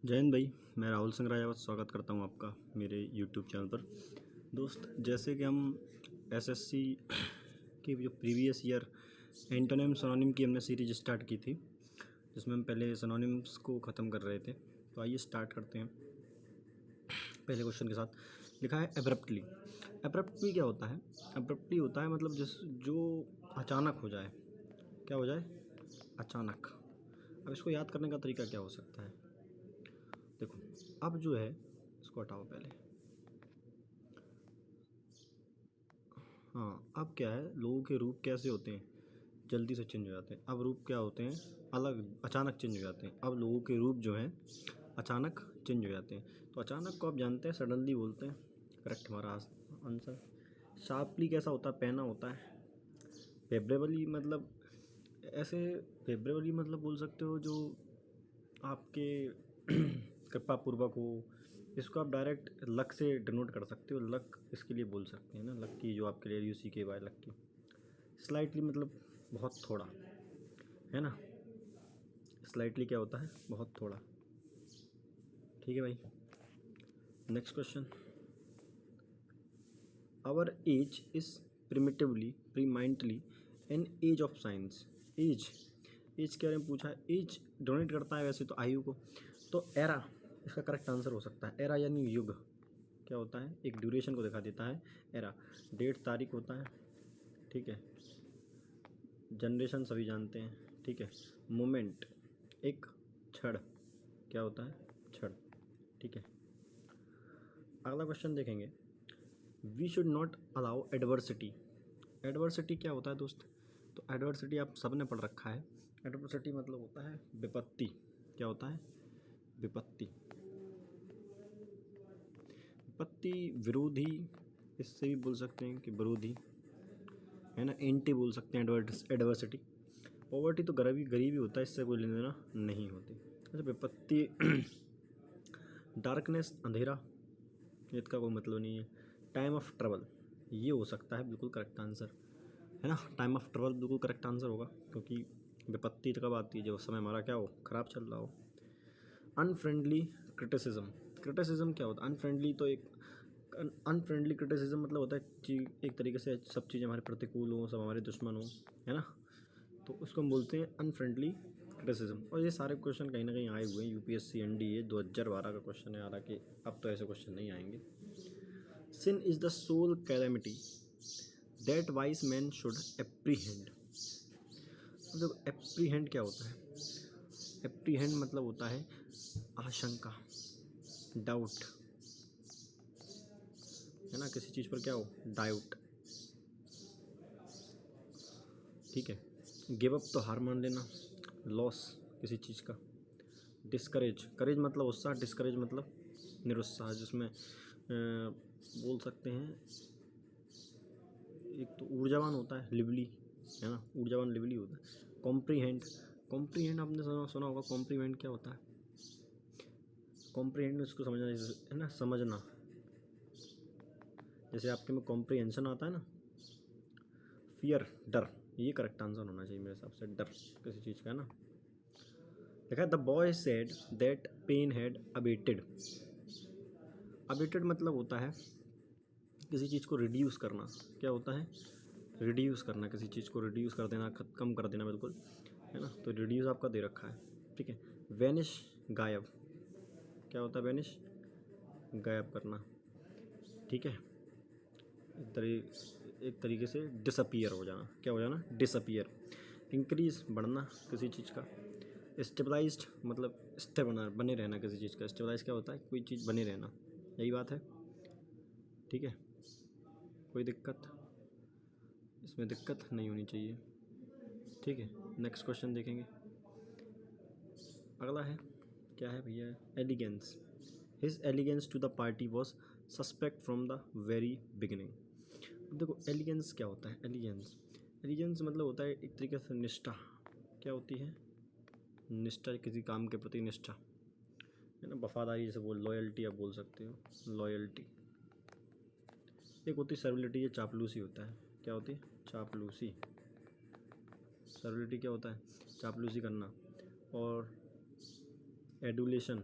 जय हिंद भाई। मैं राहुल सिंह राजावत स्वागत करता हूं आपका मेरे यूट्यूब चैनल पर। दोस्त, जैसे कि हम एसएससी की जो प्रीवियस ईयर एंटोनिम सिनोनिम की हमने सीरीज स्टार्ट की थी, जिसमें हम पहले सिनोनिम्स को ख़त्म कर रहे थे। तो आइए स्टार्ट करते हैं। पहले क्वेश्चन के साथ लिखा है एब्रप्टली। एब्रप्टली क्या होता है? एब्रप्टली होता है मतलब जो अचानक हो जाए। क्या हो जाए? अचानक। अब इसको याद करने का तरीका क्या हो सकता है? देखो, अब जो है इसको हटाओ पहले। हाँ, अब क्या है, लोगों के रूप कैसे होते हैं? जल्दी से चेंज हो जाते हैं। अब रूप क्या होते हैं? अलग, अचानक चेंज हो जाते हैं। अब लोगों के रूप जो हैं अचानक चेंज हो जाते हैं। तो अचानक को आप जानते हैं, सडनली बोलते हैं। करेक्ट हमारा आंसर। शार्पली कैसा होता है? पहना होता है। फेवरेबली मतलब ऐसे, फेवरेबली मतलब बोल सकते हो जो आपके कृपापूर्वक हो। इसको आप डायरेक्ट लक से डिनोट कर सकते हो। लक इसके लिए बोल सकते हैं ना, लक्की जो आपके लिए यूसी के बाय लक्की। स्लाइटली मतलब बहुत थोड़ा, है ना। स्लाइटली क्या होता है? बहुत थोड़ा। ठीक है भाई। Next question. Our age is primitively preeminently an age of science. Age, age के बारे में पूछा है। एज डोनेट करता है वैसे तो आयु को। तो एरा इसका करेक्ट आंसर हो सकता है। एरा यानी युग। क्या होता है? एक ड्यूरेशन को दिखा देता है एरा। डेट तारीख होता है। ठीक है। जनरेशन सभी जानते हैं। ठीक है। मोमेंट एक क्षण। क्या होता है? क्षण। ठीक है। अगला क्वेश्चन देखेंगे। We should not allow adversity. Adversity क्या होता है दोस्त? तो एडवर्सिटी आप सब ने पढ़ रखा है। एडवर्सिटी मतलब होता है विपत्ति। क्या होता है? विपत्ति। विपत्ति, विरोधी, इससे भी बोल सकते हैं कि विरोधी, है ना। एंटी बोल सकते हैं एडवर्सिटी। पॉवर्टी तो गरीबी होता है, इससे कोई लेना देना नहीं होती। अच्छा, विपत्ति डार्कनेस, अंधेरा, इसका कोई मतलब नहीं है। टाइम ऑफ ट्रबल, ये हो सकता है बिल्कुल करेक्ट आंसर, है ना। टाइम ऑफ ट्रबल बिल्कुल करेक्ट आंसर होगा, क्योंकि विपत्ति कब आती है? जब समय हमारा क्या हो, ख़राब चल रहा हो। Unfriendly criticism. क्रिटिसिज्म क्या होता है? अनफ्रेंडली तो एक अनफ्रेंडली क्रिटिसिज्म मतलब होता है कि एक तरीके से सब चीज़ें हमारे प्रतिकूल हों, सब हमारे दुश्मन हों, है ना। तो उसको हम बोलते हैं अनफ्रेंडली क्रिटिसिज्म। और ये सारे क्वेश्चन कहीं ना कहीं आए हुए हैं। यूपीएससी एनडीए 2012 का क्वेश्चन है हालांकि अब तो ऐसे क्वेश्चन नहीं आएंगे। Sin is the sole calamity that wise man should apprehend. मतलब एप्रीहेंड क्या होता है? एप्रीहेंड मतलब होता है आशंका, डाउट, है ना। किसी चीज़ पर क्या हो? डाउट। ठीक है। गिव अप तो हार मान लेना, लॉस किसी चीज़ का। डिस्करेज, करेज मतलब उत्साह, डिस्करेज मतलब निरुत्साह, जिसमें बोल सकते हैं एक तो ऊर्जावान होता है, लिवली, है ना। ऊर्जावान लिवली होता है। कॉम्प्रीहेंड, कॉम्प्रीहेंड आपने सुना होगा। कॉम्प्रीहेंड क्या होता है? कॉम्प्रीहेंड इसको समझना, है ना, समझना। जैसे आपके में कॉम्प्रीहेंशन आता है ना। फियर, डर, ये करेक्ट आंसर होना चाहिए मेरे हिसाब से। डर किसी चीज़ का, है ना। देखा है the boy said that pain had abetted. Abetted मतलब होता है किसी चीज़ को रिड्यूस करना। क्या होता है? रिड्यूस करना, किसी चीज़ को रिड्यूस कर देना, कम कर देना, बिल्कुल, है ना। तो रिड्यूस आपका दे रखा है। ठीक है। वैनिश, गायब। क्या होता है? वैनिश, गायब करना। ठीक है। एक तरीके से डिसअपियर हो जाना। क्या हो जाना? डिसअपियर। इंक्रीज, बढ़ना किसी चीज़ का। स्टेबलाइज्ड मतलब स्थिर बने रहना किसी चीज़ का। स्टेबलाइज क्या होता है? कोई चीज़ बने रहना, यही बात है। ठीक है। कोई दिक्कत? इसमें दिक्कत नहीं होनी चाहिए। ठीक है। नेक्स्ट क्वेश्चन देखेंगे। अगला है, क्या है भैया? Allegiance. His allegiance to the party was suspect from the very beginning. देखो, एलिगेंस क्या होता है? एलिगेंस, एलिगेंस मतलब होता है एक तरीके से निष्ठा। क्या होती है? निष्ठा, किसी काम के प्रति निष्ठा, है ना। वफादारी, जैसे बोल, लॉयल्टी आप बोल सकते हो। लॉयल्टी। एक होती है सर्विलिटी, ये चापलूसी होता है। क्या होती है? चापलूसी। सर्विलिटी क्या होता है? चापलूसी करना। और एडुलेशन,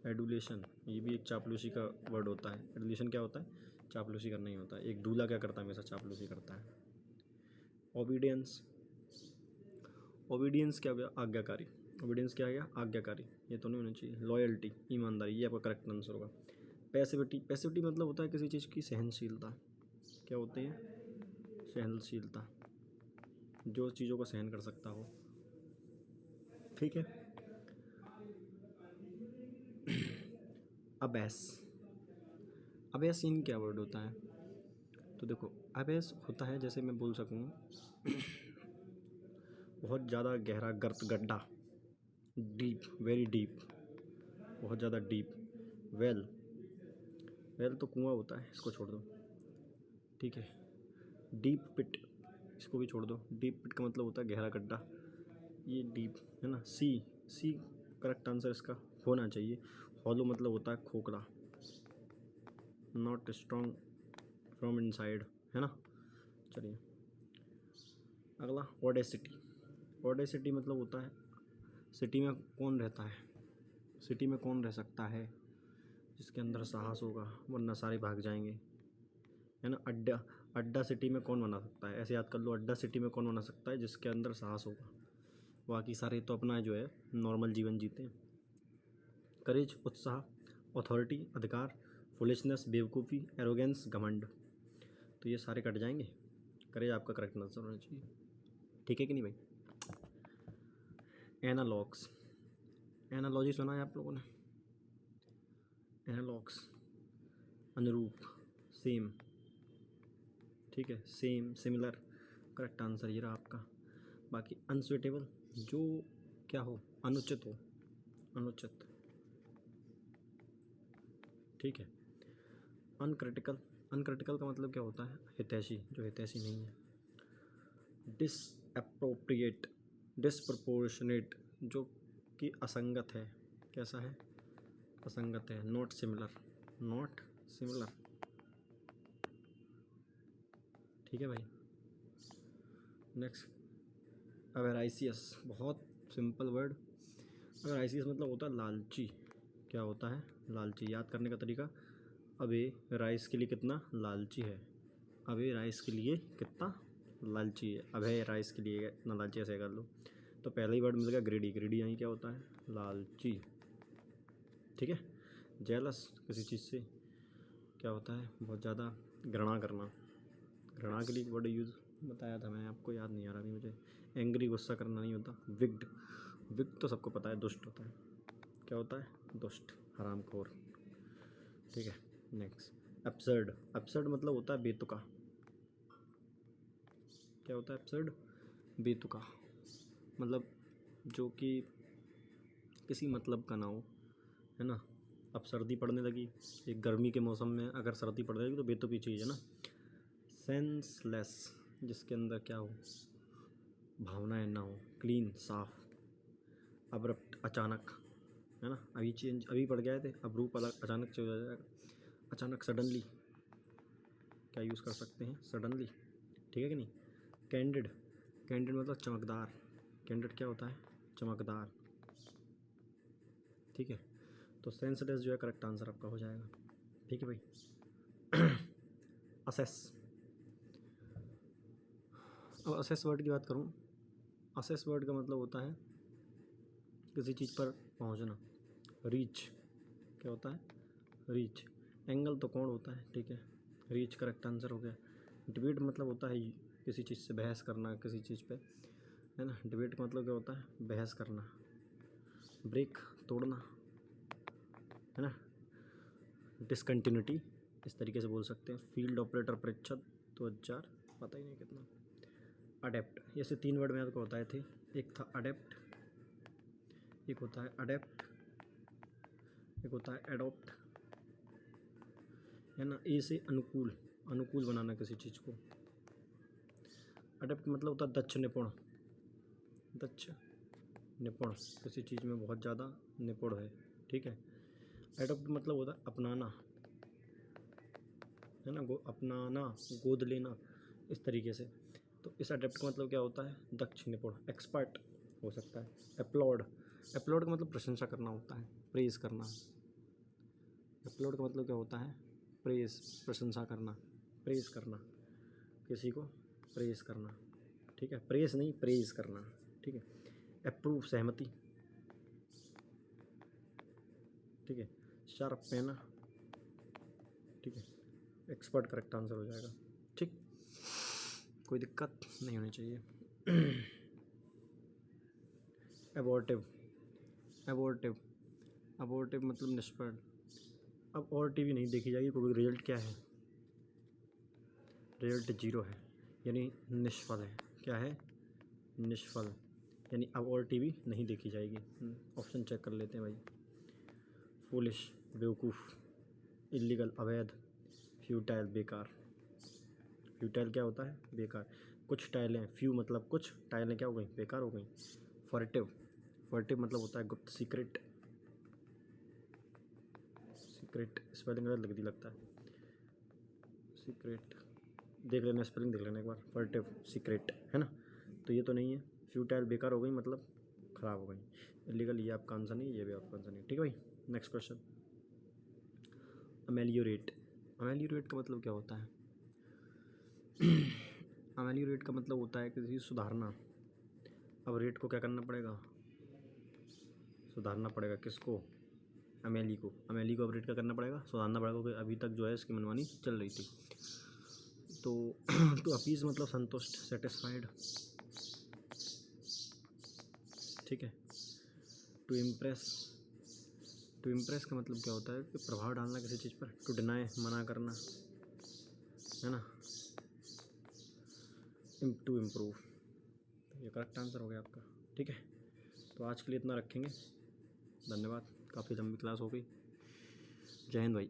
एडुलेशन, ये भी एक चापलूसी का वर्ड होता है। एडुलेशन क्या होता है? चापलूसी करना ही होता है। एक दूल्हा क्या करता है? हमेशा चापलूसी करता है। ओबीडियंस, ओबीडियंस क्या हो गया? आज्ञाकारी। ओबीडियंस क्या आ गया? आज्ञाकारी। ये तो नहीं होना चाहिए। लॉयल्टी, ईमानदारी, ये आपका करेक्ट आंसर होगा। पैसिविटी, पैसिविटी मतलब होता है किसी चीज़ की सहनशीलता। क्या होती है? सहनशीलता, जो चीज़ों को सहन कर सकता हो। ठीक है। अबैस, अबैस इन क्या वर्ड होता है? तो देखो, अबैस होता है, जैसे मैं बोल सकूँ, बहुत ज़्यादा गहरा गर्त गड्ढा, डीप, वेरी डीप, बहुत ज़्यादा डीप। वेल, वेल तो कुआं होता है, इसको छोड़ दो। ठीक है। डीप पिट, इसको भी छोड़ दो। डीप पिट का मतलब होता है गहरा गड्ढा, ये डीप है ना। सी, सी करेक्ट आंसर इसका होना चाहिए। हॉलो मतलब होता है खोखला, नॉट स्ट्रॉन्ग फ्रॉम इनसाइड, है ना। चलिए अगला, ऑडेसिटी। ऑडेसिटी मतलब होता है सिटी में कौन रहता है, सिटी में कौन रह सकता है जिसके अंदर साहस होगा, वरना सारे भाग जाएंगे, है ना। अड्डा, अड्डा सिटी में कौन बना सकता है? ऐसे याद कर लो, अड्डा सिटी में कौन बना सकता है? जिसके अंदर साहस होगा। बाकी सारे तो अपना जो है नॉर्मल जीवन जीते हैं। करेज, उत्साह, अथॉरिटी, अधिकार, फुलिशनेस, बेवकूफ़ी, एरोगेंस, घमंड, तो ये सारे कट जाएंगे। करेज आपका करेक्ट आंसर होना चाहिए। ठीक है कि नहीं भाई? एनालॉग्स, एनालॉजी सुना है आप लोगों ने? एनालॉग्स, अनुरूप, सेम। ठीक है, सेम, सिमिलर, करेक्ट आंसर ये रहा आपका। बाकी अनसुइटेबल, जो क्या हो? अनुचित हो, अनुचित। ठीक है। अनक्रिटिकल, अनक्रिटिकल का मतलब क्या होता है? हितैषी, जो हितैषी नहीं है। डिसअप्रोप्रिएट, डिसप्रपोर्शनेट, जो कि असंगत है। कैसा है? असंगत है। Not similar, not similar. ठीक है भाई। नेक्स्ट, अवेराइसियस, बहुत सिंपल वर्ड। अवेराइसियस मतलब होता है लालची। क्या होता है? लालची। याद करने का तरीका, अबे राइस के लिए कितना लालची है, अबे राइस के लिए कितना लालची है, अबे राइस के लिए इतना लालची, ऐसे कर लो। तो पहला ही वर्ड मिल गया ग्रीडी, ग्रीडी यहीं क्या होता है? लालची। ठीक है। जेलस, किसी चीज़ से क्या होता है? बहुत ज़्यादा घृणा करना। घृणा के लिए वर्ड यूज़ बताया था मैं आपको, याद नहीं आ रहा अभी मुझे। एंग्री, गुस्सा करना नहीं होता। विग्ड, विग्ड तो सबको पता है, दुष्ट होता है। क्या होता है? दुष्ट, हरामखोर। ठीक है। नेक्स्ट, एब्सर्ड, एब्सर्ड मतलब होता है बेतुका। क्या होता है? एब्सर्ड, बेतुका, मतलब जो कि किसी मतलब का ना हो, है ना। अब सर्दी पड़ने लगी, एक गर्मी के मौसम में अगर सर्दी पड़ जाएगी तो बेतुकी चीज़ है ना। सेंसलेस, जिसके अंदर क्या हो? भावनाएं ना हो। क्लीन, साफ। अब्रप्ट, अचानक, है ना। अभी चेंज, अभी पड़ गए थे, अब रूप अलग, अचानक चेंज हो जाएगा। अचानक, सडनली, क्या यूज़ कर सकते हैं? सडनली। ठीक है कि नहीं? कैंडिड, कैंडिड मतलब चमकदार। कैंडिड क्या होता है? चमकदार। ठीक है। तो सेंसलेस जो है करेक्ट आंसर आपका हो जाएगा। ठीक है भाई। असेस, अब असेस वर्ड की बात करूँ, असेस वर्ड का मतलब होता है किसी चीज़ पर पहुंचना। रीच, क्या होता है? रीच। एंगल तो कोण होता है। ठीक है, रीच करेक्ट आंसर हो गया। डिबेट मतलब होता है किसी चीज़ से बहस करना, किसी चीज़ पे, है ना। डिबेट का मतलब क्या होता है? बहस करना। ब्रेक, तोड़ना, है ना। डिसकंटिन्यूटी, इस तरीके से बोल सकते हैं। फील्ड ऑपरेटर परीक्षा 2000, पता ही नहीं कितना। अडेप्ट, जैसे तीन वर्ड में आपको बताए थे, एक था अडेप्ट, एक होता है अडेप्ट, एक होता है एडोप्ट, है ना। ए से अनुकूल, अनुकूल बनाना किसी चीज़ को। अडेप्ट मतलब होता है दक्ष, निपुण, दक्ष, निपुण, किसी चीज़ में बहुत ज़्यादा निपुण है। ठीक है। एडोप्ट मतलब होता है अपनाना, है ना। अपनाना, गोद लेना, इस तरीके से। तो इस अडेप्ट का मतलब क्या होता है? दक्ष, निपुण, एक्सपर्ट हो सकता है। अपलॉड, अपलॉड का मतलब प्रशंसा करना होता है, प्रेज़ करना। अपलोड का मतलब क्या होता है? प्रेस, प्रशंसा करना, प्रेस करना, किसी को प्रेस करना, ठीक है, प्रेस नहीं प्रेज करना, ठीक है। अप्रूव, सहमति, ठीक है। शार्प, पेना, ठीक है। एक्सपर्ट करेक्ट आंसर हो जाएगा, ठीक, कोई दिक्कत नहीं होनी चाहिए। एबॉर्टिव, एबॉर्टिव, अबॉर्टिव मतलब निष्फल। अब और टीवी नहीं देखी जाएगी क्योंकि रिजल्ट क्या है? रिजल्ट 0 है, यानी निष्फल है। क्या है? निष्फल, यानी अब और टीवी नहीं देखी जाएगी। ऑप्शन चेक कर लेते हैं भाई। फूलिश, बेवकूफ़, इलीगल, अवैध, फ्यूटाइल, बेकार। फ्यूटाइल क्या होता है? बेकार। कुछ टाइलें, फ्यू मतलब कुछ, टाइलें क्या हो गई? बेकार हो गई। फर्टिव, फर्टिव मतलब होता है गुप्त, सीक्रेट, सीक्रेट स्पेलिंग गलत लग लगता है। सीक्रेट देख लेना, स्पेलिंग देख लेना एक बार। फर्टिव, सीक्रेट, है ना? तो ये तो नहीं है। फ्यूटाइल बेकार हो गई मतलब ख़राब हो गई। इलीगल ये आपका आंसर नहीं, ये भी आपका आंसर नहीं, ठीक है भाई। Next question. अमेलियोरेट, अमेलियोरेट का मतलब क्या होता है? अमेलियोरेट का मतलब होता है किसी सुधारना। अब रेट को क्या करना पड़ेगा? सुधारना पड़ेगा। किसको? अमेली को। अमेली को अब रेट क्या करना पड़ेगा? सुधारना पड़ेगा, क्योंकि अभी तक जो है इसकी मनमानी चल रही थी। तो टू अपीज़ मतलब संतुष्ट, सेटिस्फाइड, ठीक है। टू इम्प्रेस, टू इम्प्रेस का मतलब क्या होता है? कि प्रभाव डालना किसी चीज़ पर। टू डिनाई, मना करना, है ना। टू इम्प्रूव, ये करेक्ट आंसर हो गया आपका, ठीक है। तो आज के लिए इतना रखेंगे, धन्यवाद। काफ़ी लंबी क्लास हो गई। जय हिंद भाई।